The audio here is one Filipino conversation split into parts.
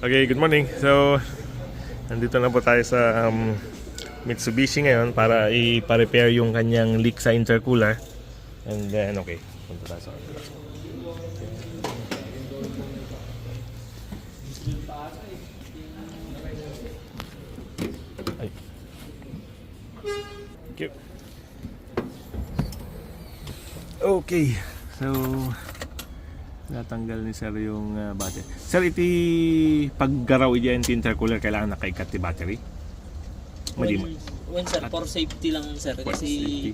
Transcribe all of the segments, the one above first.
Okay, good morning. So, nandito na po tayo sa Mitsubishi ngayon para i-repair yung kanyang leak sa intercooler. And then, okay. Punta tayo sa kanila. Ay. Thank you. Okay. So, natanggal ni sir yung battery. Sir, iti paggaraw iya yung intercooler kailangan nakaikat ti battery? When sir, for safety lang sir. For Kasi safety.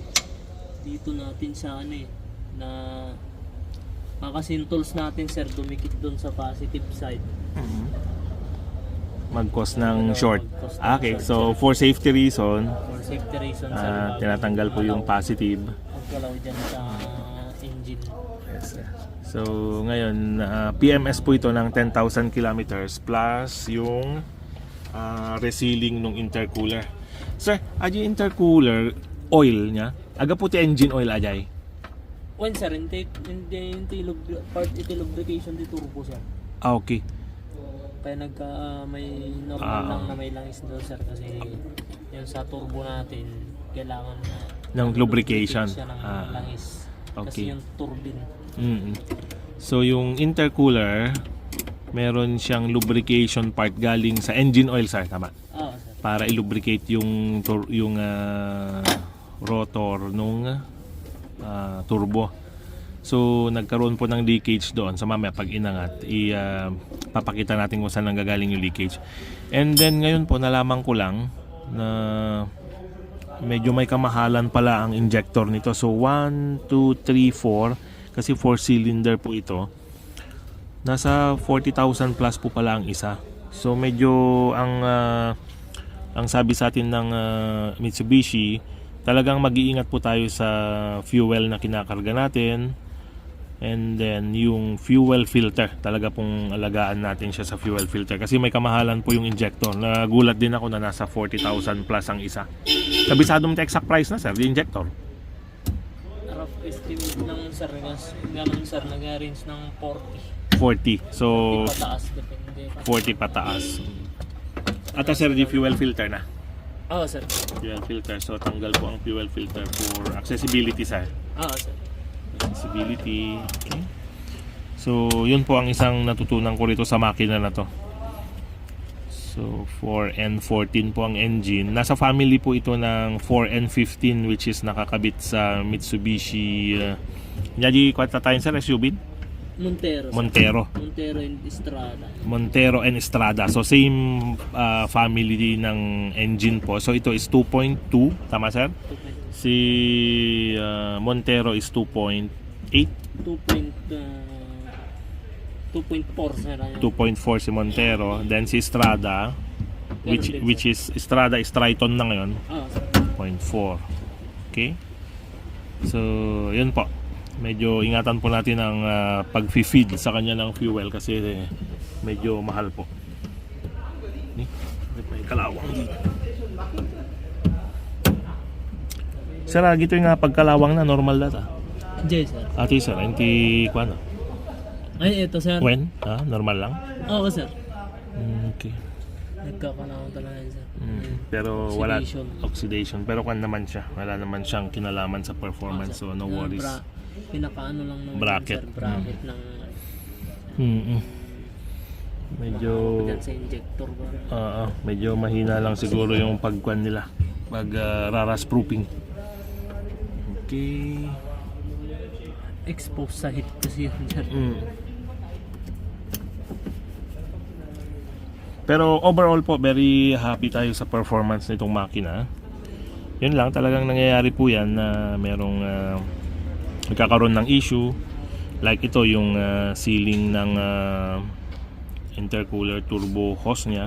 dito natin sa na makasintols natin sir, dumikit doon sa positive side. Mag-cause ng short. Mag-cause ng Okay, short, so sir. for safety reason, For safety reason sir, tinatanggal po yung positive. Pagkalaw dyan sa engine. Yes, sir. So, ngayon, PMS po ito ng 10,000 kilometers plus yung resealing ng intercooler. Sir, yung intercooler oil niya, aga po ti engine oil ajay. When sir, hindi part iti lubrication di turbo sir. Okay. Kaya may normal lang na may langis doon sir kasi yung sa turbo natin kailangan ng lubrication. Siya ng langis. Okay. Kasi yung turbine. So yung intercooler meron siyang lubrication part galing sa engine oil, sir, tama? Oo sir. Para i-lubricate yung rotor nung turbo. So nagkaroon po ng leakage doon. So mamaya pag inangat, papakita natin kung saan nanggagaling yung leakage. And then ngayon po nalaman ko lang na medyo may kamahalan pala ang injector nito. So 1, 2, 3, 4 kasi 4 cylinder po ito. Nasa 40,000 plus po pala ang isa. So medyo ang sabi sa atin ng Mitsubishi, talagang mag-iingat po tayo sa fuel na kinakarga natin. And then yung fuel filter, talaga pong alagaan natin siya sa fuel filter kasi may kamahalan po yung injector. Nagulat din ako na nasa 40,000 plus ang isa. Kabisado mo exact price na sir, yung injector? Rough estimate ng sir, ganun sir, nag-range ng 40. 40. So 40 pataas, depende. 40 pataas. At sir, di fuel filter na. Oo sir. Fuel filter. So tanggal po ang fuel filter for accessibility sir. Oo sir. Accessibility. Okay. So yun po ang isang natutunan ko rito sa makina na to. So 4N14 po ang engine. Nasa family po ito ng 4N15 which is nakakabit sa Mitsubishi Nyadi kwata tayo sa SUV? Montero. Montero. Montero and Estrada. Montero and Estrada. So same family ng engine po. So ito is 2.2, tama sir? Si Montero is 2.8. 2.4 sir. 2.4 si Montero. Then si Estrada, which is Estrada is Triton na ngayon. Oo sir. 0.4. Okay? So, yun po. Medyo ingatan po natin ang pag-feed sa kanya ng fuel kasi medyo mahal po. May kalawang dito. Sir, gito yung pagkalawang na normal data. Jay sir. Ati sir, hindi ko ano. Ay, ito sir. When? Normal lang? Oo sir. Okay. Nagkakanawang talaga yun sir. Pero Oxidation. wala oxidation. Pero kung naman siya, wala naman siyang kinalaman sa performance. So no worries. Pinakaano lang ng Bracket. sir, bracket ng Medyo dyan sa injector ba? medyo mahina lang siguro yung pagkuan nila. Pag raras proofing. Okay. Exposed sa heat kasi yun sir. Pero overall po, very happy tayo sa performance nitong makina. Yun lang, talagang nangyayari po yan na merong nagkakaroon ng issue. Like ito, yung sealing ng intercooler turbo hose nya.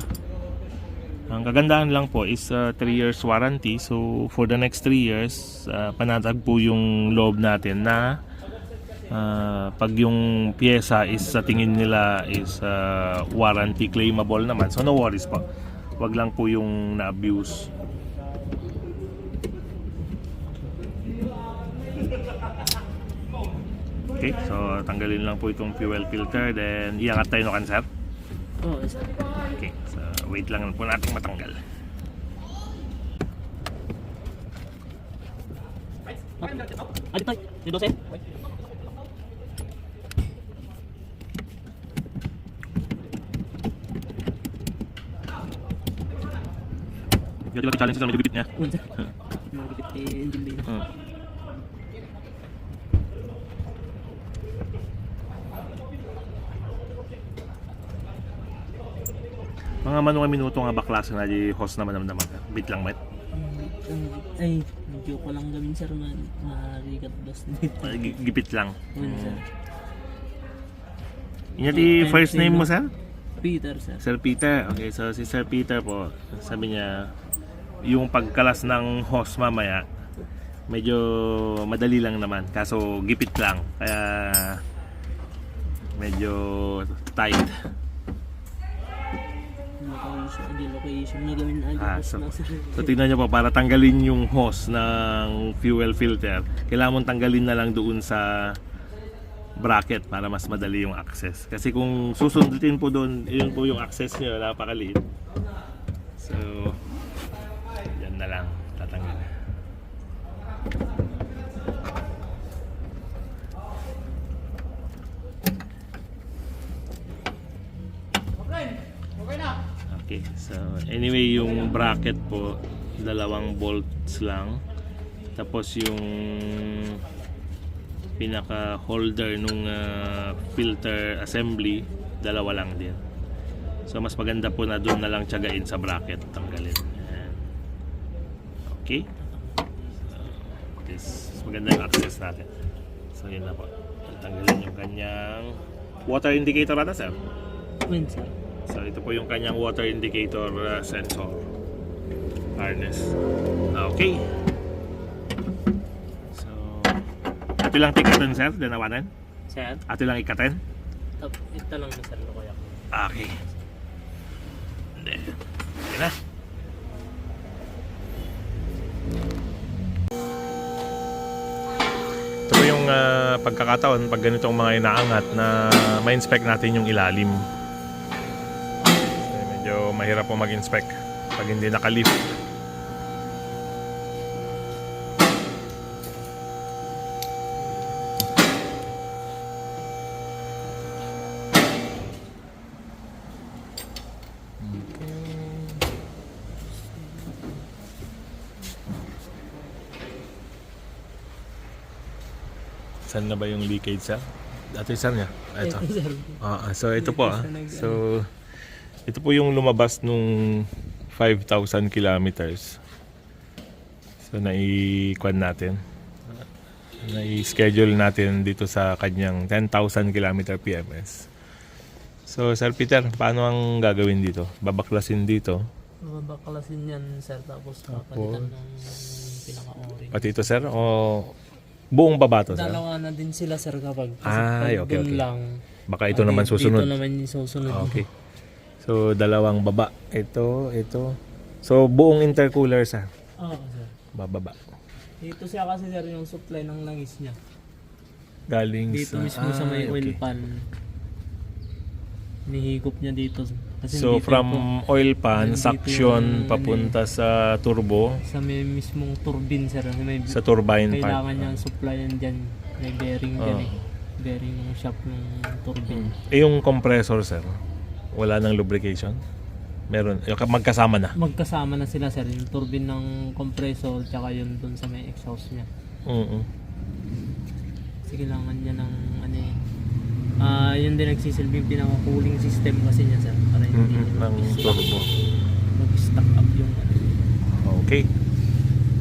Ang kagandahan lang po is 3 years warranty. So for the next 3 years, panatag po yung loob natin na pag yung pyesa is sa tingin nila is warranty claimable naman. So no worries po. Wag lang po yung na-abuse. Okay, so tanggalin lang po itong fuel filter, then iangat tayo no kan sir. Oo, sir. Okay, so wait lang po natin matanggal. Adi tayo, dito sir. Jadi lagi challenge sa medyo gipit niya. Oo, sir. Magigit engine bay na. Mga manunga minuto nga baklas na di host naman naman. Bit lang met. Ay, medyo ko lang gawin sir, marigat dos dito. Gipit lang. Oo, sir. Inyati first name mo, sir? Peter, sir. Sir Peter. Okay, so si Sir Peter po, sabi niya, yung pagkalas ng hose mamaya, medyo madali lang naman. Kaso gipit lang. Kaya medyo tight. Location na gawin agad So na sir. tingnan nyo po, para tanggalin yung hose ng fuel filter, kailangan mong tanggalin na lang doon sa bracket para mas madali yung access. Kasi kung susundutin po doon, yun po yung access nyo, napakaliit. So, yan na lang, tatanggal. Okay, so anyway, yung bracket po, dalawang bolts lang. Tapos yung pinaka holder nung filter assembly, dalawa lang din. So mas maganda po na doon na lang tiyagain sa bracket, tanggalin. Ayan. Okay, so, this, maganda yung access natin. So yun na po, tanggalin yung kanyang water indicator ata, sir. Win, sir. So ito po yung kanyang water indicator sensor harness. Okay. So ito lang tikatin, sir, dinawanan. Sir, Ito lang ikatin. ito lang na sir, kaya. Okay. Hindi. Okay na. Ito po yung pagkakataon pag ganitong mga inaangat na ma-inspect natin yung ilalim. Medyo mahirap po mag-inspect pag hindi naka-lift. Saan na ba yung leakage, sir? Ito yung sir niya. Ito. So ito po. So ito po yung lumabas nung 5,000 kilometers. So nai-kwan natin. Nai-schedule natin dito sa kanyang 10,000 kilometer PMS. So Sir Peter, paano ang gagawin dito? Babaklasin dito. Babaklasin yan sir, tapos papalitan ng pinaka-o-ring. Pati ito, sir? O buong baba to, sir? Dalawa na din sila sir kapag kasi Ay, pag okay, doon okay. lang. Baka ito naman susunod. Dito naman yung susunod. Okay. So dalawang baba. Ito. So buong intercooler, sir. Oo, sir. Bababa. Dito siya kasi sir yung supply ng langis niya. Galing Dito mismo sa may oil pan. Nihigop niya dito. Kasi So dito from po, oil pan, dito suction yung, papunta sa turbo, sa may mismong turbine sir. May sa turbine kailangan part. niyang supplyan dyan. May bearing dyan eh. Bearing ng shop ng turbine. Yung compressor, sir, wala nang lubrication? Meron. Yung magkasama na. Magkasama na sila sir. Yung turbine ng compressor tsaka yun dun sa may exhaust niya. Kasi kailangan niya ng ano eh. Yun din nagsisilbing pinaka-cooling system kasi niya sir. Para hindi Ng turbo. mag-stack up yung ano. Okay.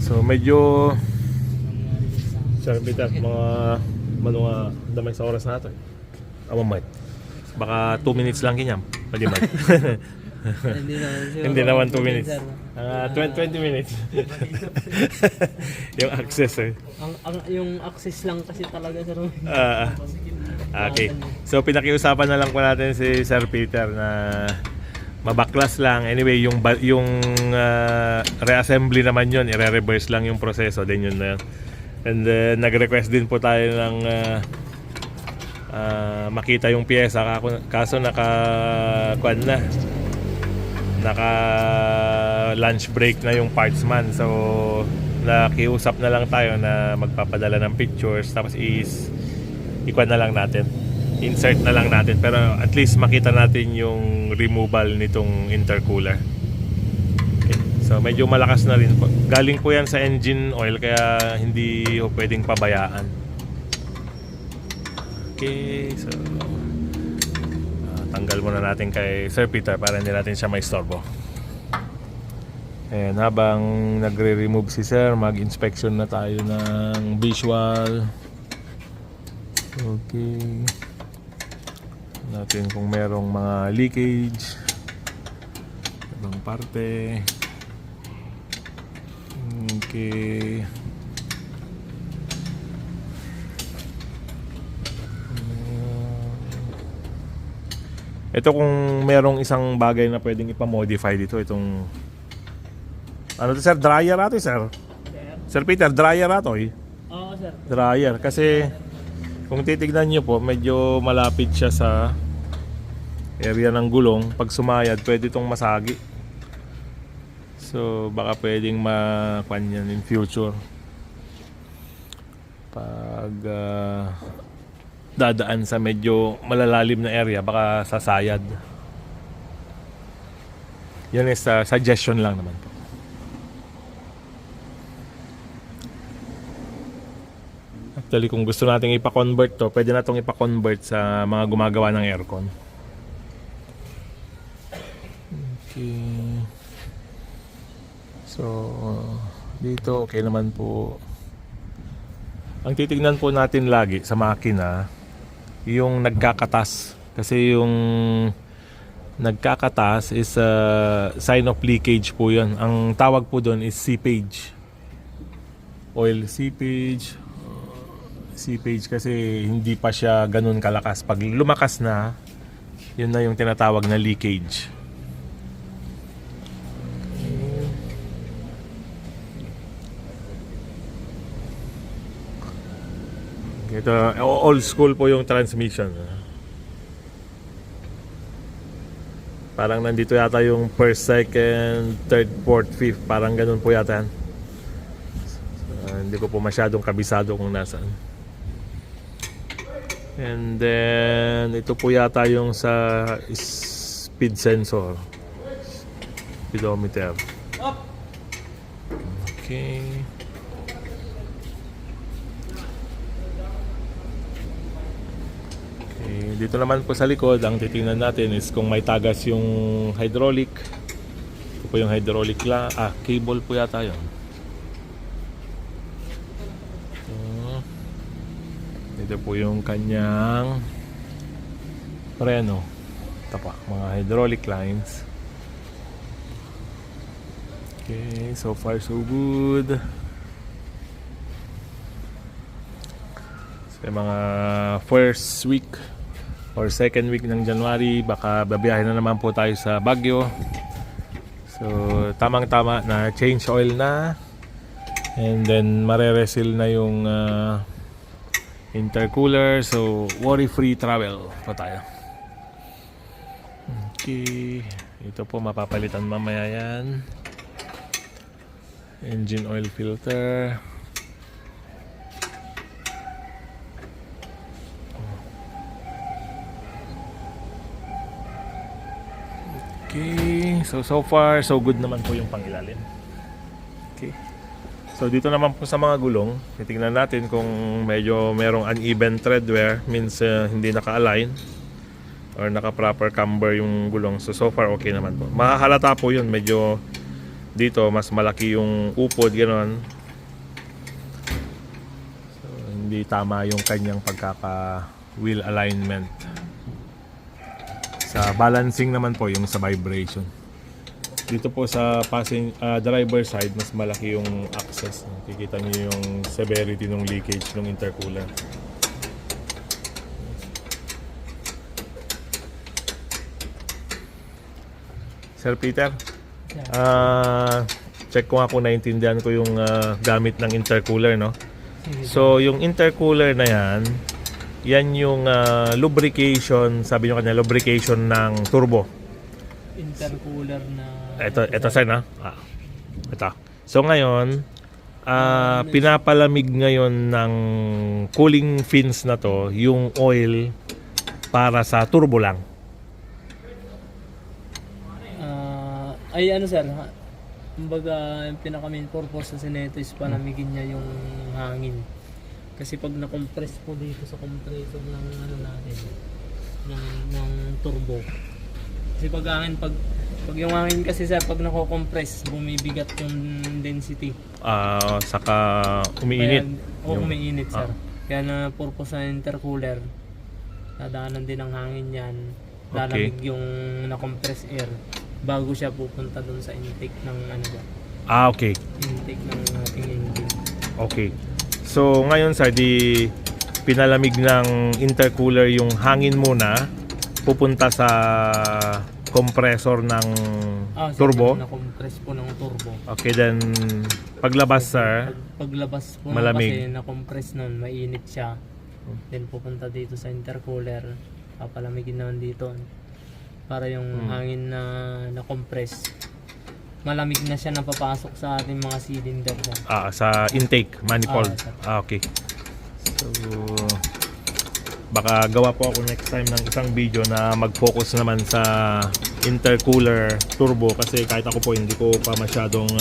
So medyo Nangyari din sa Sir Peter, mga damay sa oras natin. Mike. Baka 2 minutes lang kinyam. Pwede man. Hindi naman, sir. Hindi naman 2 minutes. Sir. 20 minutes. Yung access, eh. Yung access lang kasi talaga sir. Okay. So pinakiusapan na lang po natin si Sir Peter na mabaklas lang. Anyway, yung reassembly naman yun, i-reverse lang yung proseso. Then yun na yun. And nag-request din po tayo ng makita yung pyesa, kaso naka lunch break na yung partsman, so nakiusap na lang tayo na magpapadala ng pictures, tapos ikwan na lang natin, insert na lang natin, pero at least makita natin yung removal nitong intercooler. Okay. So medyo malakas na rin po, galing po yan sa engine oil, kaya hindi po pwedeng pabayaan. Okay, so tanggal muna natin kay Sir Peter para hindi natin siya maistorbo. And habang nagre-remove si Sir, mag-inspection na tayo ng visual. Okay. Natin kung merong mga leakage, ibang parte. Okay. Ito kung merong isang bagay na pwedeng ipamodify dito, itong ano to sir, dryer ato sir? Sir Peter, dryer ato eh? Oo sir. Dryer, kasi kung titignan nyo po, medyo malapit siya sa area ng gulong. Pag sumayad, pwede itong masagi. So baka pwedeng makuan yan in future pag dadaan sa medyo malalalim na area, baka sasayad. Yan is suggestion lang naman po. Actually, kung gusto nating ipa-convert to, pwede na itong ipa-convert sa mga gumagawa ng aircon. Okay. So dito okay naman po. Ang titignan po natin lagi sa makina, yung nagkakatas, kasi yung nagkakatas is a sign of leakage po yun. Ang tawag po doon is seepage, oil seepage. Seepage kasi hindi pa siya ganun kalakas. Pag lumakas na, yun na yung tinatawag na leakage. Ito, old school po yung transmission. Parang nandito yata yung first, second, third, fourth, fifth. Parang ganun po yata. Hindi ko po masyadong kabisado kung nasaan. And then ito po yata yung sa speed sensor, speedometer. Okay. Dito naman po sa likod, ang titingnan natin is kung may tagas yung hydraulic. Ito po yung hydraulic cable po yata yun. Ito po yung kanyang preno. Ito pa, mga hydraulic lines. Okay, so far so good. Sa mga first week or second week ng January, baka babiyahin na naman po tayo sa Baguio. So tamang-tama na change oil na, and then mare-reseal na yung intercooler, so worry-free travel po tayo. Okay, ito po mapapalitan mamaya yan. Engine oil filter. Okay, so far so good naman po yung pangilalim. Okay. So dito naman po sa mga gulong, titingnan natin kung medyo merong uneven thread wear, means hindi naka-align or naka-proper camber yung gulong. So far okay naman po. Mahahalata po yun, medyo dito mas malaki yung upod, gano'n. So hindi tama yung kanyang pagkaka-wheel alignment. Sa balancing naman po yung sa vibration. Dito po sa driver side, mas malaki yung access. Kikita niyo yung severity ng leakage ng intercooler. Sir Peter, check ko nga kung naintindihan ko yung gamit ng intercooler, no? So yung intercooler na yan, Yan yung lubrication, sabi nyo kanina, lubrication ng turbo. Intercooler na... Ito sir, no? Ito. So ngayon, pinapalamig ngayon ng cooling fins na to yung oil para sa turbo lang. Ay ano sir, kumbaga yung pinaka main purpose sa neto is palamigin niya yung hangin. Kasi pag na-compress po dito sa compressor ng ano natin, ng turbo. Kasi pag yung hangin kasi sir, pag nako-compress, bumibigat yung density. Saka umiinit. Umiinit sir. Kaya na purpose ng intercooler, dadaanan din ng hangin yan, lalamig yung na-compress air bago siya pupunta dun sa intake ng ano ba? Okay. Intake ng ating engine. Okay. So ngayon sir, di pinalamig ng intercooler yung hangin muna, pupunta sa compressor ng turbo. Na-compress po ng turbo. Okay, then paglabas sir, Paglabas po malamig. kasi na-compress nun, mainit siya. Then pupunta dito sa intercooler, papalamigin naman dito para yung hangin na na-compress, malamig na siya napapasok sa ating mga cylinder. Sa intake manifold. Okay. So baka gawa po ako next time ng isang video na mag-focus naman sa intercooler turbo, kasi kahit ako po hindi ko pa masyadong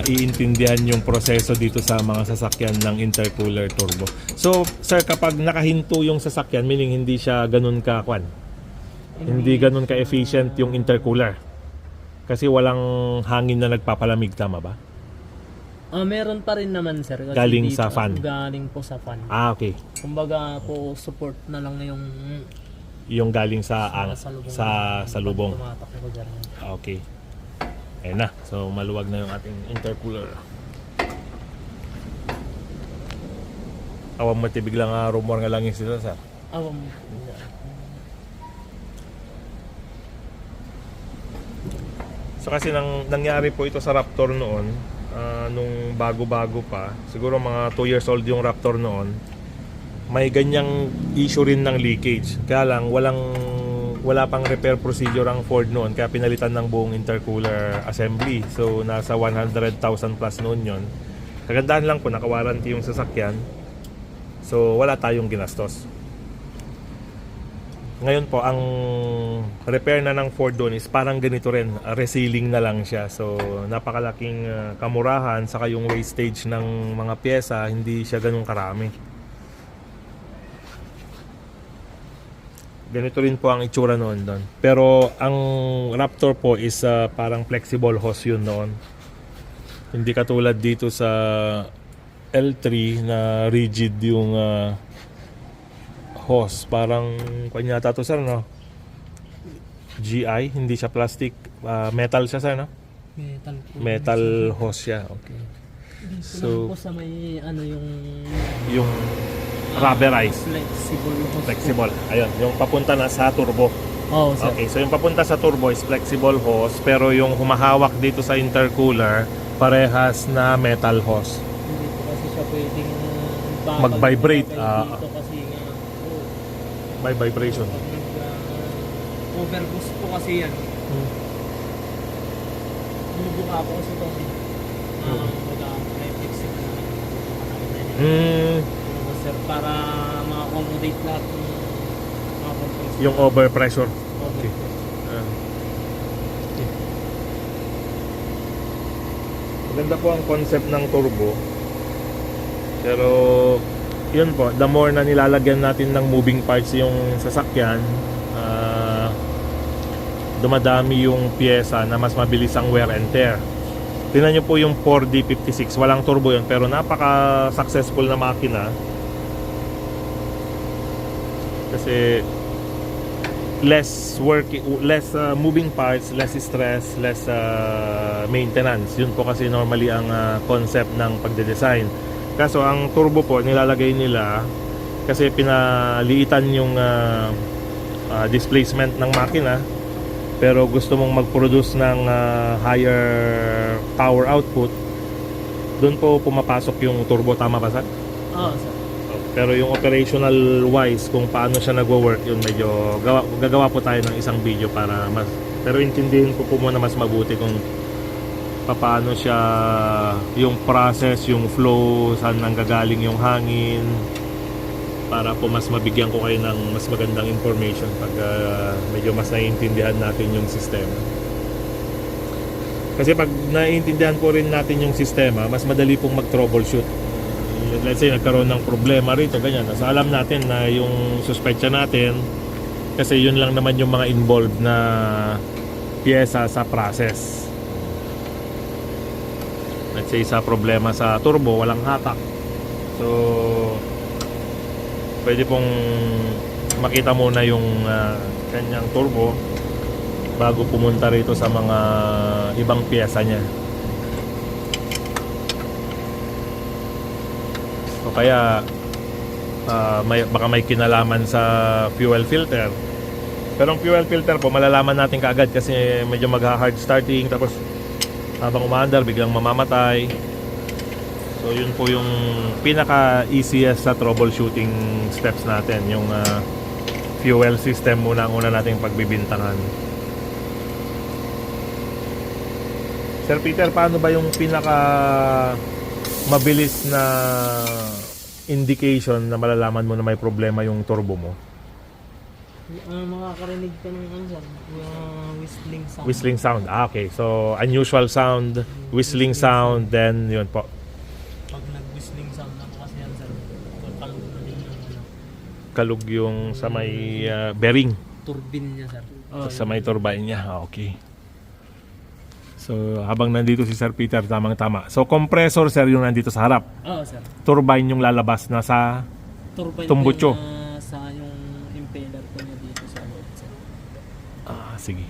iintindihan yung proseso dito sa mga sasakyan ng intercooler turbo. So sir, kapag nakahinto yung sasakyan, meaning hindi siya ganun hindi ganun ka-efficient yung intercooler kasi walang hangin na nagpapalamig, tama ba? Meron pa rin naman sir. Kasi Galing dito, sa fan? Galing po sa fan. Okay. Kumbaga po support na lang Yung galing sa salubong. Tumatakbo dyan. Okay. Ayan na. So maluwag na yung ating intercooler. Awang matibig lang rumor nga lang yung sila sir. So kasi nangyari po ito sa Raptor noon, nung bago-bago pa, siguro mga 2 years old yung Raptor noon, may ganyang issue rin ng leakage. Kaya lang wala pang repair procedure ang Ford noon, kaya pinalitan ng buong intercooler assembly. So nasa 100,000 plus noon yon. Kagandahan lang po, naka-warranty yung sasakyan. So wala tayong ginastos. Ngayon po, ang repair na ng Ford doon is parang ganito rin, resealing na lang siya. So napakalaking kamurahan, saka yung wastage ng mga pyesa, hindi siya ganun karami. Ganito rin po ang itsura noon doon. Pero ang Raptor po is parang flexible hose yun noon. Hindi katulad dito sa L3 na rigid yung hose. Parang kanya to sir, no? GI, hindi siya plastic, metal siya sir, no? Metal po. Metal hose siya. Okay. Dito So lang po sa may yung rubberized, flexible. flexible. Ayun, yung papunta na sa turbo. Sir. Okay, so yung papunta sa turbo is flexible hose, pero yung humahawak dito sa intercooler parehas na metal hose. Hindi po kasi siya pwedeng Mag-vibrate. Dito kasi May vibration. Overboost po kasi yan. Bumubuka po kasi ito. May flexible na sir, para ma-accommodate lahat ng mga compressor. Yung overpressure. Okay. Maganda po ang concept ng turbo. Pero yun po, the more na nilalagyan natin ng moving parts yung sasakyan, dumadami yung pyesa na mas mabilis ang wear and tear. Tingnan nyo po yung 4D56, walang turbo yun, pero napaka successful na makina kasi less work, less moving parts, less stress, less maintenance. Yun po kasi normally ang concept ng pagde-design. Kaso ang turbo po nilalagay nila kasi pinaliitan yung displacement ng makina, pero gusto mong mag-produce ng higher power output, doon po pumapasok yung turbo, tama ba sir? Sir. Pero yung operational wise kung paano siya nagwo-work, yun medyo gagawa po tayo ng isang video para mas, pero intindihin ko po muna mas mabuti kung paano siya, yung process, yung flow, saan nanggagaling yung hangin, para po mas mabigyan ko kayo ng mas magandang information pag medyo mas naiintindihan natin yung sistema. Kasi pag naiintindihan po rin natin yung sistema, mas madali pong mag-troubleshoot. Let's say nagkaroon ng problema rito, ganyan. So alam natin na yung suspetsya natin, kasi yun lang naman yung mga involved na piyesa sa process. Let's say sa problema sa turbo, walang hatak. So pwede pong makita muna yung kanyang turbo bago pumunta rito sa mga ibang piyesa niya. O kaya baka may kinalaman sa fuel filter. Pero ang fuel filter po malalaman natin kaagad kasi medyo magha-hard starting, tapos habang umaandar biglang mamamatay. So yun po yung pinaka easiest sa troubleshooting steps natin, yung fuel system muna ang una nating pagbibintangan. Sir Peter, paano ba yung pinaka mabilis na indication na malalaman mo na may problema yung turbo mo? Makakarinig ka ng ano sir, whistling sound. Whistling sound. Okay. So unusual sound, whistling sound, then yun po. Pag nag-whistling sound na kasi yan sir, kalog na din yung ano, Kalug yung sa may bearing, turbine niya sir. sa may turbine niya. Okay. So habang nandito si Sir Peter, tamang-tama. So compressor sir yung nandito sa harap. Oo sir. Turbine yung lalabas na sa Turbine Tumbucho. po yung sa yung impeller po niya dito sa loob sir. sige.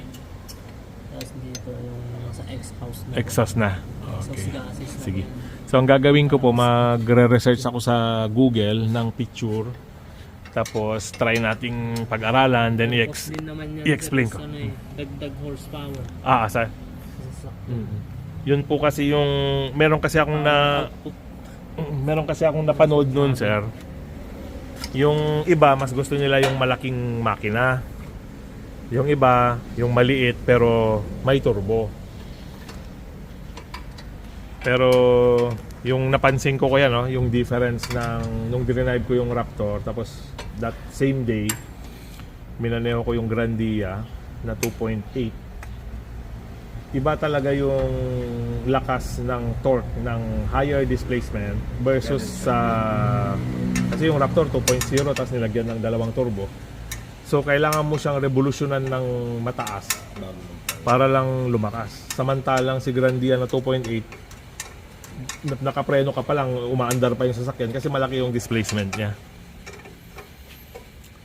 Tapos dito yung sa exhaust na. Exhaust na. Exhaust Okay. gases na. Sige. So ang gagawin ko po, magre-research ako sa Google ng picture. Tapos try nating pag-aralan, then Tapos din naman yan, i-explain sir, ko. ano dagdag horsepower. Sir. Sa Yun po kasi yung meron kasi akong napanood noon, sir. Yung iba mas gusto nila yung malaking makina. Yung iba yung maliit pero may turbo. Pero yung napansin ko kaya no, yung difference ng nung dinrive ko yung Raptor, tapos that same day minaneho ko yung Grandia na 2.8. Iba talaga yung lakas ng torque ng higher displacement versus sa kasi yung Raptor 2.0 tapos nilagyan ng dalawang turbo. So kailangan mo siyang revolusyonan ng mataas para lang lumakas. Samantalang si Grandia na 2.8 nakapreno ka pa lang, umaandar pa yung sasakyan kasi malaki yung displacement niya.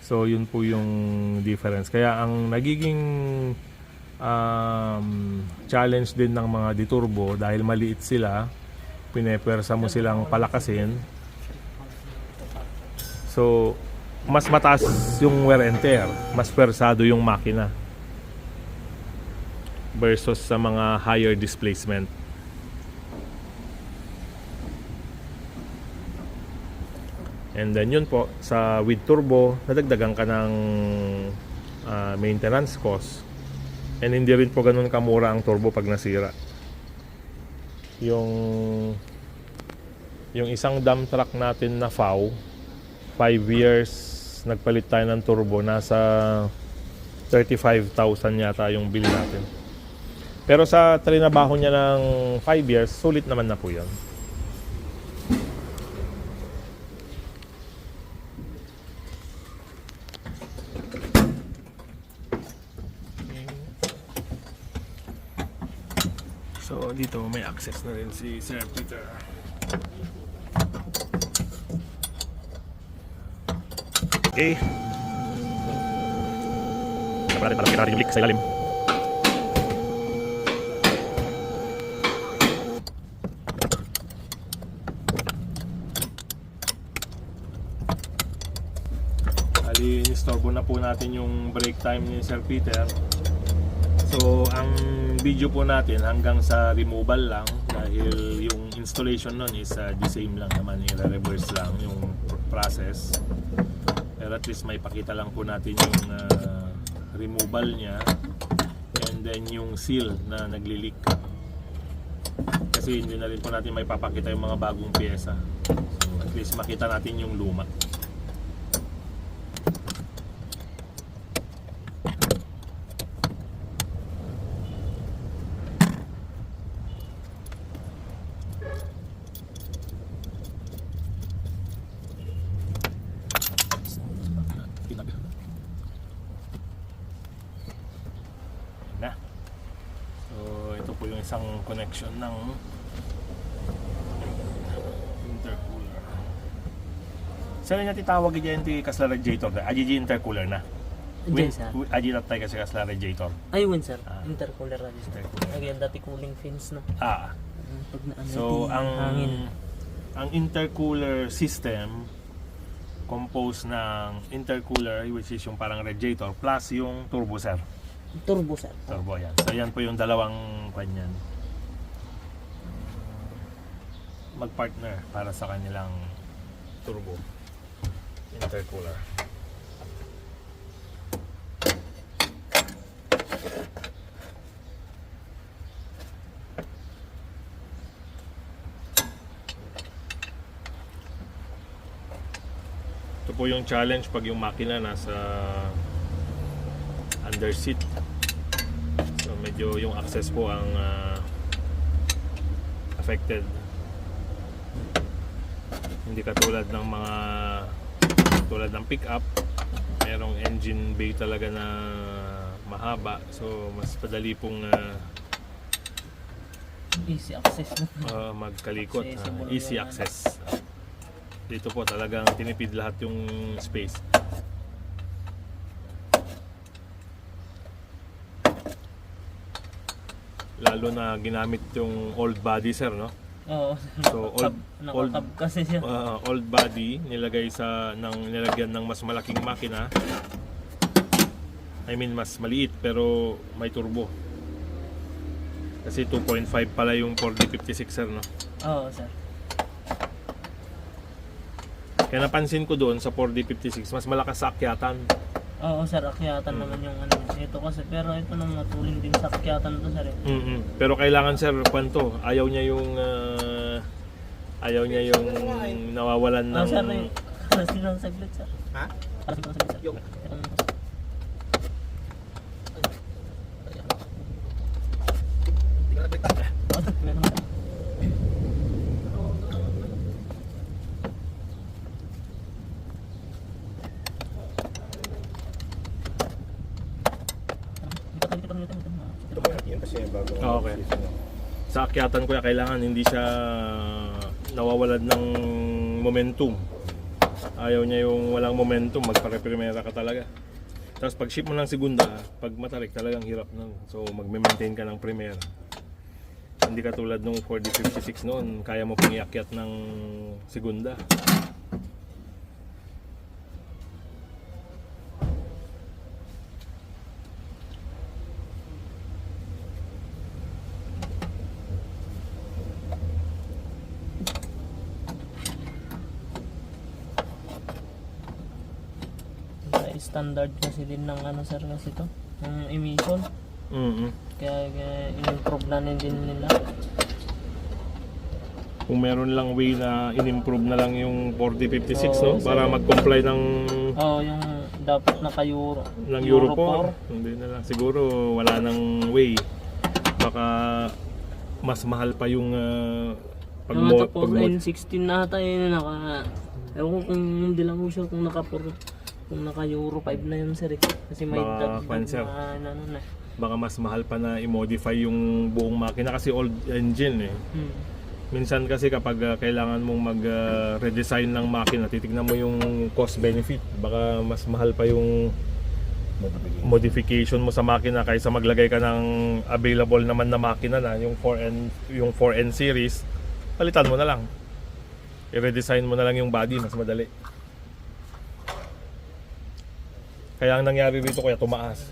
So yun po yung difference. Kaya ang nagiging challenge din ng mga diturbo dahil maliit sila, pinepersa mo silang palakasin. So mas mataas yung wear and tear, mas persado yung makina versus sa mga higher displacement. And then yun po, sa with turbo, nadagdagan ka ng maintenance cost. And hindi rin po ganun kamura ang turbo pag nasira. Yung isang dump truck natin na FAW, 5 years nagpalit tayo ng turbo, nasa 35,000 yata yung bill natin. Pero sa trinabaho niya ng 5 years, sulit naman na po yun. So dito may access na rin si Sir Peter. Okay. Dapat natin kita yung leak sa ilalim. Ali, inistorbo na po natin yung break time ni Sir Peter. So, ang video po natin hanggang sa removal lang dahil yung installation nun is the same lang naman, i-reverse lang process. Pero at least may pakita lang po natin yung removal niya and then yung seal na nagli-leak. Kasi hindi na rin po natin may papakita yung mga bagong pyesa. So at least makita natin yung luma. Na. So ito po yung isang connection ng intercooler. Saan niya titawag dyan ti kasla radiator? Aji intercooler na. Diyan sir. Aji tatay kasi kasla radiator. Ayun sir, Ah. intercooler na sir. Intercooler. Again, dati cooling fins na. Ah. Pag na So hangin. ang intercooler system composed ng intercooler which is yung parang radiator plus yung turbo sir. Turbo sir. Turbo yan. So yan po yung dalawang kanyan. Magpartner para sa kanilang turbo intercooler. Ito po yung challenge pag yung makina nasa under seat. So medyo yung access po ang affected. Hindi katulad ng mga tulad ng pickup, merong engine bay talaga na mahaba. So mas padali pong Easy access na. magkalikot. Accessible Easy yung access. Dito po talagang tinipid lahat yung space. Lalo na ginamit yung old body sir, no? Oo. So old Nakakab kasi siya. old body nilagay nilagyan ng mas malaking makina. I mean mas maliit pero may turbo. Kasi 2.5 pala yung 4D56 sir, no? Oo sir. Kaya napansin ko doon sa 4D56 mas malakas sa akyatan. Oo sir, akyatan naman yung ano. Ito kasi, pero ito nang matuling din sa akyatan to sir. Pero kailangan sir, kwanto, ayaw niya yung nawawalan ng Sir, kasi lang saglit sir. Ha? Kasi lang saglit sir. Yung- Hindi ka nabigtan. Yun kasi yung bago. Okay. Sa akyatan ko kailangan hindi siya nawawalan ng momentum. Ayaw niya yung walang momentum, magpare-primera ka talaga. Tapos pag ship mo ng segunda, pag matarik talagang hirap nun. So magme-maintain ka ng primera. Hindi ka tulad nung 4D56 noon, kaya mo pang iakyat ng segunda. Standard kasi din ng ano sir kasi to, ng emission. Kaya in-improve na din nila. Kung meron lang way na in-improve na lang yung 4D56, Oo, no? Para sir. mag-comply ng Yung dapat naka-Euro. ng Euro 4. Hindi na lang. Siguro wala nang way. Baka mas mahal pa yung Yung ata 4N16 na ata yun ewan ko kung hindi lang ko sure kung kung naka Euro 5 na yun sir. Kasi may Baka dagdag sir. na ano na. Baka mas mahal pa na i-modify yung buong makina kasi old engine eh. Minsan kasi kapag kailangan mong mag-redesign ng makina, titignan mo yung cost benefit. Baka mas mahal pa yung modification mo sa makina kaysa maglagay ka ng available naman na makina na yung 4N series, palitan mo na lang. I-redesign mo na lang yung body, mas madali. Kaya ang nangyari dito kaya tumaas.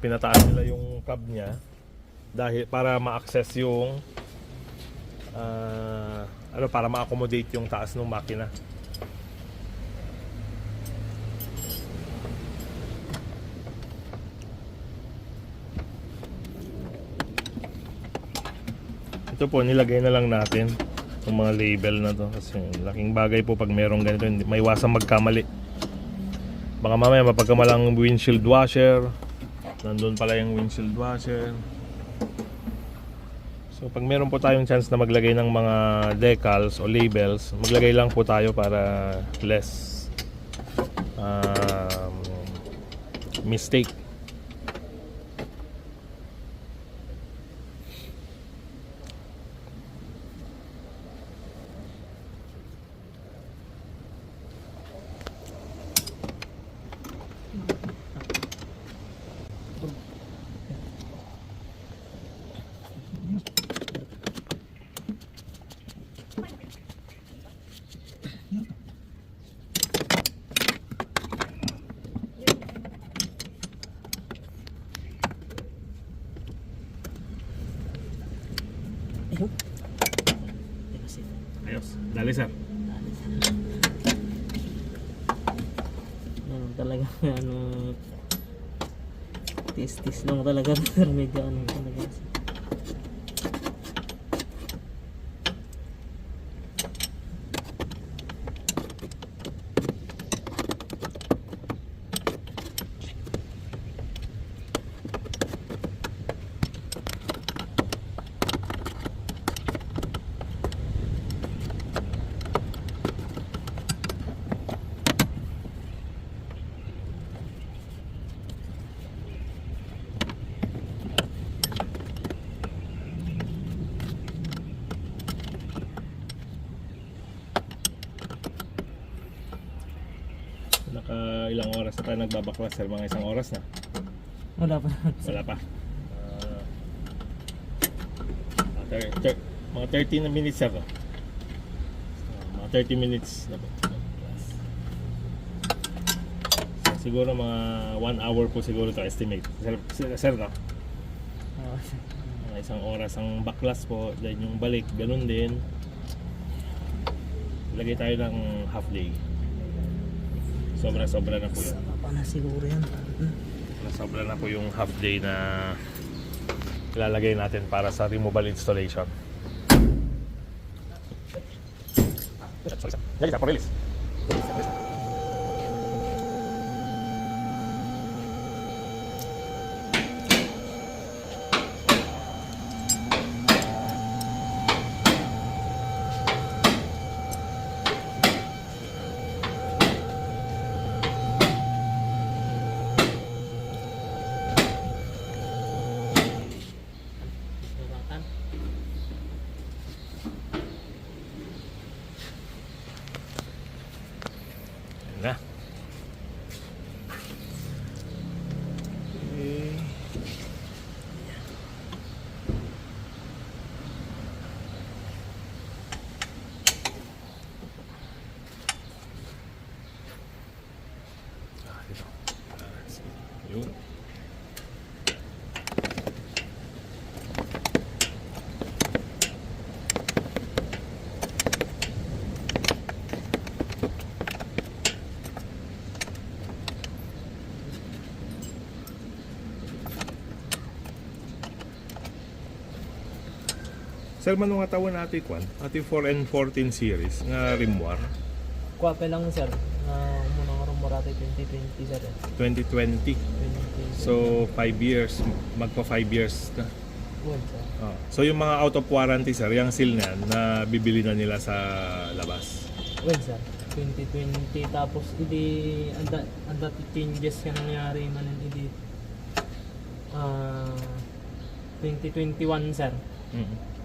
Pinataas nila yung cab niya dahil para ma-access yung para ma-accommodate yung taas ng makina. Ito po, nilagay na lang natin yung mga label na to kasi laking bagay po pag merong ganito, hindi maiwasang magkamali. Baka mamaya mapagkamalang windshield washer, nandun pala yung windshield washer. So pag meron po tayong chance na maglagay ng mga decals o labels, maglagay lang po tayo para less mistake. Ayun. Teka, sir. Ayos, dali sir. Ano talaga, ano, tis lang talaga, sir. Medyo ano talaga. Naka ilang oras na tayo nagbabaklas sir? Mga isang oras na? Wala pa naman, sir. Wala pa. Mga 30 na minutes sir. Mga 30 minutes na po. So, siguro mga 1 hour po siguro to estimate. Sir no? Sir. Mga isang oras ang baklas po. Then yung balik, ganun din. Lagay tayo ng half day. Sobra-sobra na po yun. Apa na siguro yan. Sobra na po yung half day na ilalagay natin para sa removal installation. Sorry, sir. Yan, sir, for release. Na. Yun. Sir, man nga tawa natin kwan, ati 4 and 14 series nga rimwar Kwape lang, sir. Muna nga rin marati 2020, sir. 2020. 2020. So 5 years, magpa 5 years na. Well, sir. So yung mga out of warranty sir, yung seal na yan, na bibili na nila sa labas. Well, sir. 2020 tapos hindi anda changes ka nangyari man hindi 2021, sir. Mhm.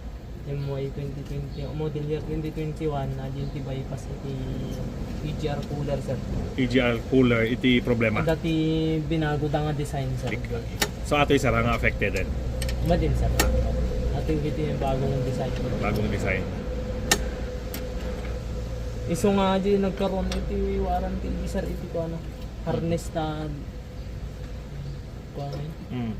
MY 2020 model year 2021 na GNT bypass iti EGR cooler, sir. EGR cooler, iti problema. Dati binago da nga design, sir. So ato sir, ang affected din. Madin, sir. Ating iti bagong design. Bagong design. Iso nga di nagkaroon iti warranty, sir, iti ko ano harness na ko ano Mm.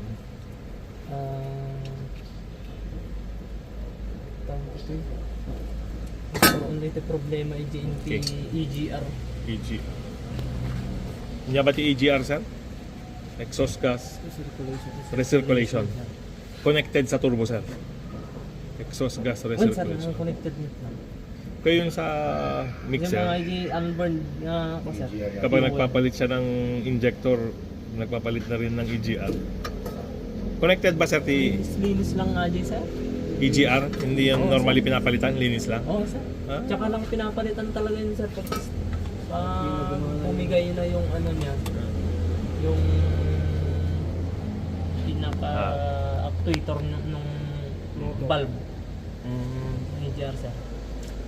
tawag ito nagkaroon iti problema iti Okay. EGR. EGR. Nya ba ti EGR sir? Exhaust gas Recirculation. Recirculation. Connected sa turbo sir. exhaust gas Well, sir, recirculation. connected nyo lang. Kaya yung sa Yung mga mixer, unburned na ako, sir. kapag nagpapalit siya ng injector, nagpapalit na rin ng EGR. Connected ba sir Linis lang nga dyan, sir. EGR? Hindi yung Oo, normally pinapalitan, linis lang? Oo, sir. Ah? Tsaka lang pinapalitan talaga yun, sir. Pag pumigay na yung ano niya, yung pinaka-actuator nung valve. Ng EGR, sir.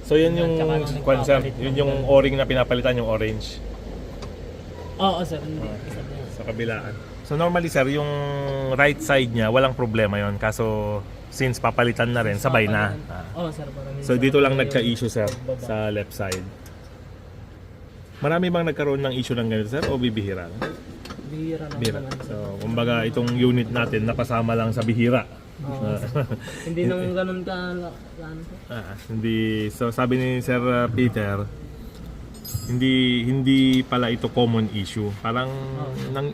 So yun yung Tsaka nung kwan, sir, nagpapalit yun ng yung valve. o-ring na pinapalitan, yung orange Oo, sir. Hindi. Sir, yan. sa kabilaan. So normally sir, yung right side niya, walang problema yon. Kaso since papalitan na rin, sabay na. Oo, sir. Parang So dito lang nagka-issue sir, sa left side. Marami bang nagkaroon ng issue ng ganito sir o bibihira? Bihira lang Bihira. naman, sir. So kumbaga itong unit natin napasama lang sa bihira. Oo, sir. Hindi naman ganun ka, ano, sir. Hindi, so sabi ni Sir Peter, hindi pala ito common issue. Parang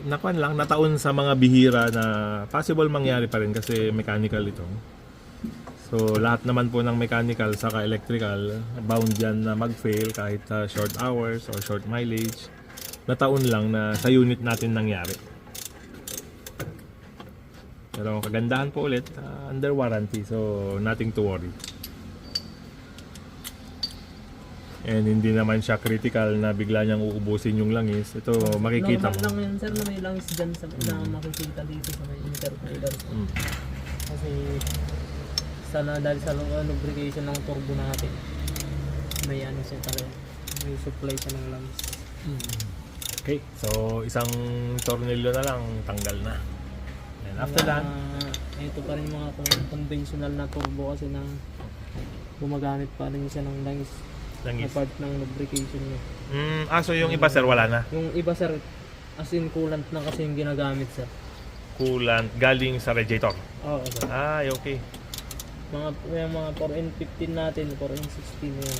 nakuan lang, nataon sa mga bihira na possible mangyari pa rin kasi mechanical ito. So lahat naman po ng mechanical saka electrical bound yan na mag-fail kahit short hours or short mileage. Nataon lang na sa unit natin nangyari. Pero kagandahan po ulit, under warranty, so nothing to worry. And hindi naman siya critical na bigla niyang uubusin yung langis. Ito makikita Normal lang mo. yan, sir, na may langis dyan sa, na makikita dito sa may intercooler. Kasi dahil sa lubrication ng turbo natin, may ano siya talaga, may supply siya ng langis. Okay, so isang tornilyo na lang, tanggal na. And after that, Ito pa rin yung mga conventional na turbo kasi na gumagamit pa rin siya ng langis na langis. part ng lubrication niya. So yung iba sir, wala na. Yung iba, sir, as in coolant na kasi yung ginagamit, sir. Coolant, galing sa radiator. Oo, sir. Okay. Yung mga 4N15 natin, 4N16 na yun.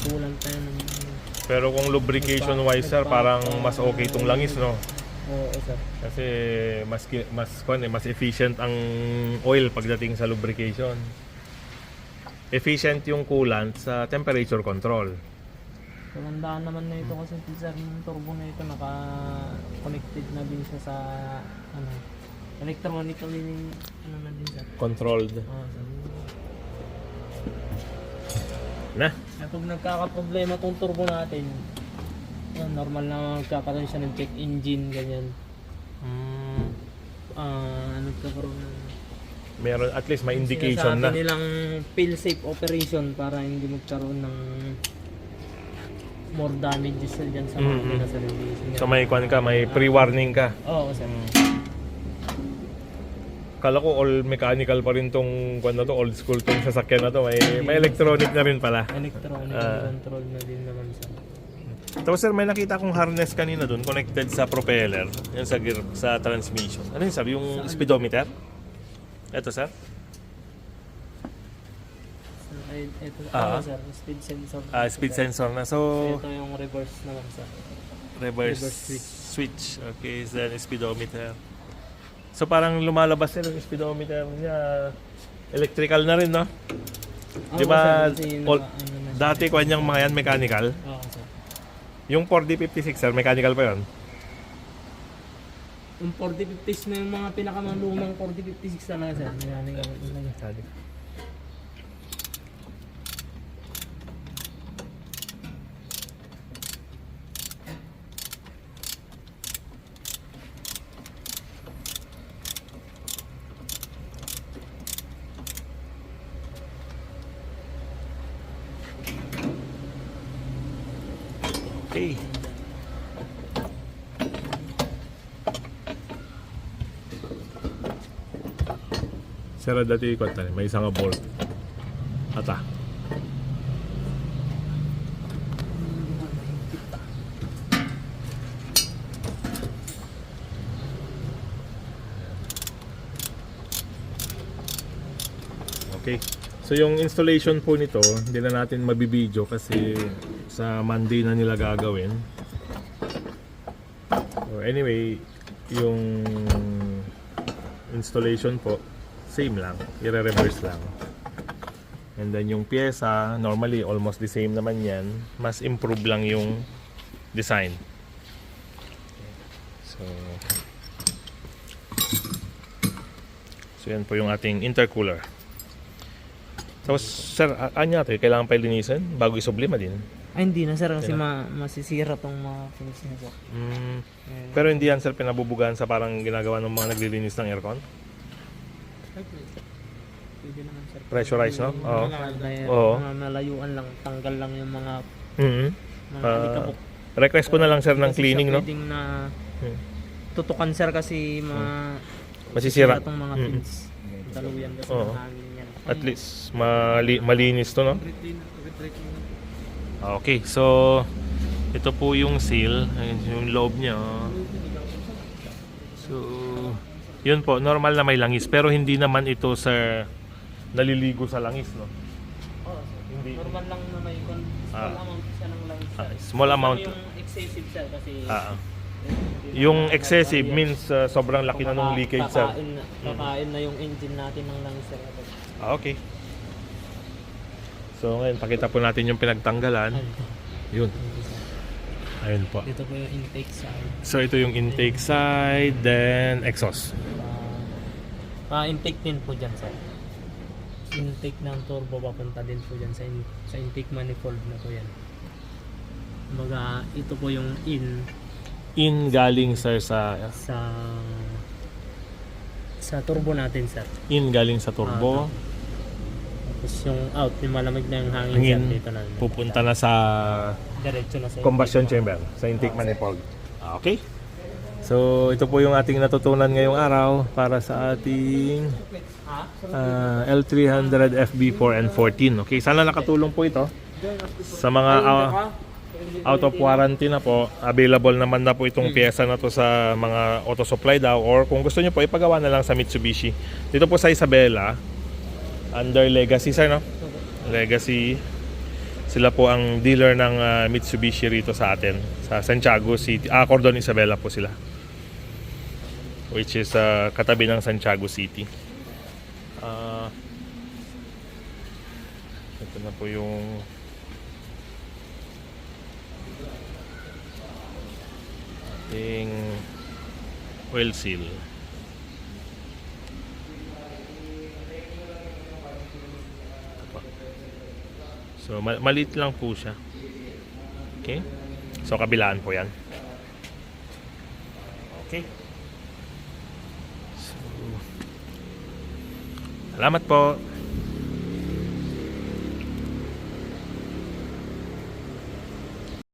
Coolant na yun. Pero kung lubrication wise sir, parang mas okay itong langis, no? Oo, sir. Kasi mas efficient ang oil pagdating sa lubrication. Efficient yung coolant sa temperature control. Magandaan naman na ito kasi, sir, yung turbo na ito naka-connected na din siya sa ano, electronically ano na din, sir. Controlled. Oo, sir. Na? Kaya pag nagkakaproblema tong turbo natin, normal na magkakaroon siya ng check engine, ganyan. Nagkakaroon ng Meron at least may indication na. sinasabi nilang fail-safe operation para hindi magkaroon ng more damages dyan sa mga nasa radiation. So may kwan ka, may pre-warning ka. Oo, sir. Kala ko all mechanical pa rin tong kwan na to, old school tong sasakyan na to. May electronic na rin pala. Electronic control na din naman, sir. Tapos sir, may nakita kong harness kanina dun connected sa propeller, yung sa gear, sa transmission. Ano yun sir? Yung speedometer? Ito sir? So, ito, sir, speed sensor. Speed sensor na. So, So, ito yung reverse naman, sir. reverse reverse switch. Okay, then speedometer. So parang lumalabas sir yung speedometer niya. Electrical na rin, no? Di ba, dati kwan yung mga yan mechanical. Oo, sir. Yung 4D56 sir, mechanical pa yun. Yung 4050s na yung mga pinakamalumang 4056 talaga, sir. Yan yung gamit talaga. Okay. Sir, dati ikot na may isang bolt. Ata. Okay. So yung installation po nito, hindi na natin mabibideo kasi sa Monday na nila gagawin. So anyway, yung installation po, same lang, i-reverse lang. And then yung pyesa, normally almost the same naman yan. Mas improve lang yung design. So yan po yung ating intercooler. Tapos sir, anya natin, kailangan pa linisin bago isublima din. Ay, hindi na sir kasi masisira tong mga finish na sir. Pero hindi yan sir pinabubugaan sa parang ginagawa ng mga naglilinis ng aircon? Pwede naman sir. Pressurized, no? Oo. Oo. Mga malayuan lang, tanggal lang yung mga Mhm. mga alikabok. Request ko na lang sir ng Kasi cleaning, siya no? pwedeng na Hmm. tutukan sir kasi Masisira. itong mga Mm. pins. Taluyan kasi Oo. ng hangin yan. At least malinis to, no? Okay, so ito po yung seal, ayun yung loob niya. Oh. So yun po, normal na may langis pero hindi naman ito sir naliligo sa langis, no? Oo, Hindi. normal lang na may small amount siya ng langis. Small amount. Yung excessive sir kasi Yung excessive means sobrang laki na nung leakage, sir. Kakain na yung engine natin ng langis sir. Okay. So ngayon, pakita po natin yung pinagtanggalan. Yun. Ayun po. Dito po yung intake side. So ito yung intake side, then exhaust. Intake din po dyan sir. Intake ng turbo papunta din po dyan sa intake manifold na po yan. Kumbaga, ito po yung In galing sir sa turbo natin sir. in galing sa turbo. Tapos yung out, yung malamig na yung hangin Hangin, sir dito na. pupunta na sa Diretso na sa combustion intake chamber, sa intake manifold. Okay. So ito po yung ating natutunan ngayong araw para sa ating L300 FB4 and 14. Okay, sana nakatulong po ito sa mga out of warranty na po. Available naman na po itong pyesa na to sa mga auto supply daw, or kung gusto niyo po ipagawa na lang sa Mitsubishi. Dito po sa Isabela under Legacy sir, no? Legacy. Sila po ang dealer ng Mitsubishi rito sa atin sa Santiago City. Cordon Isabela po sila, which is katabi ng Santiago City. Ito na po yung ating oil seal. So maliit lang po siya. Okay? So kabilaan po 'yan. Okay. So, salamat po.